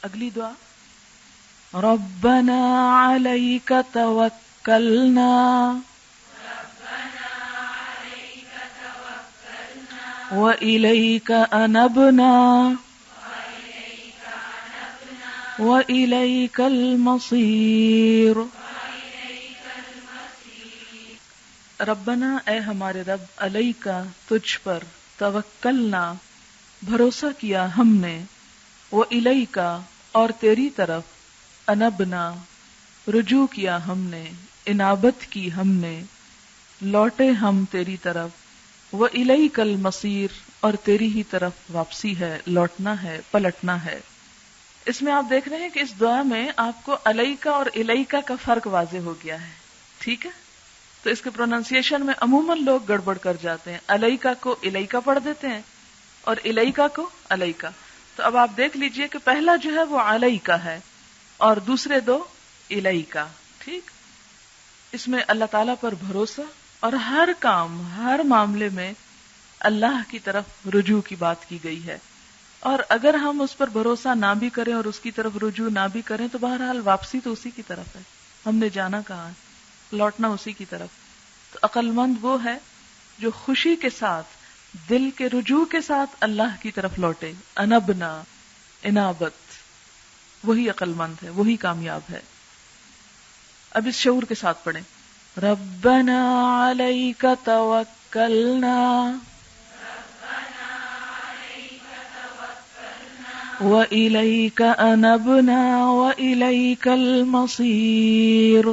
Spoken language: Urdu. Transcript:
اگلی دعا ربنا علیک توکلنا وإلیک انبنا وإلیک المصیر. ربنا اے ہمارے رب، علیکا تجھ پر، توکلنا بھروسہ کیا ہم نے، وإلیکا اور تیری طرف، انبنا رجوع کیا ہم نے، انابت کی ہم نے، لوٹے ہم تیری طرف، وإلیک المصیر اور تیری ہی طرف واپسی ہے، لوٹنا ہے، پلٹنا ہے. اس میں آپ دیکھ رہے ہیں کہ اس دعا میں آپ کو علیکا اور الیکا کا فرق واضح ہو گیا ہے. ٹھیک ہے، تو اس کے پروننسیشن میں عموماً لوگ گڑبڑ کر جاتے ہیں، علیکا کو الیکا پڑھ دیتے ہیں اور الیکا کو علیکا. تو اب آپ دیکھ لیجئے کہ پہلا جو ہے وہ علیکا ہے اور دوسرے دو الیکا. ٹھیک، اس میں اللہ تعالیٰ پر بھروسہ اور ہر کام، ہر معاملے میں اللہ کی طرف رجوع کی بات کی گئی ہے. اور اگر ہم اس پر بھروسہ نہ بھی کریں اور اس کی طرف رجوع نہ بھی کریں تو بہرحال واپسی تو اسی کی طرف ہے، ہم نے جانا کہاں ہے، لوٹنا اسی کی طرف. تو عقل مند وہ ہے جو خوشی کے ساتھ، دل کے رجوع کے ساتھ اللہ کی طرف لوٹے، انبنا، انابت. وہی عقل مند ہے، وہی کامیاب ہے. اب اس شعور کے ساتھ پڑھیں، ربنا علیک توکلنا وإلیک انبنا وإلیک المصیر.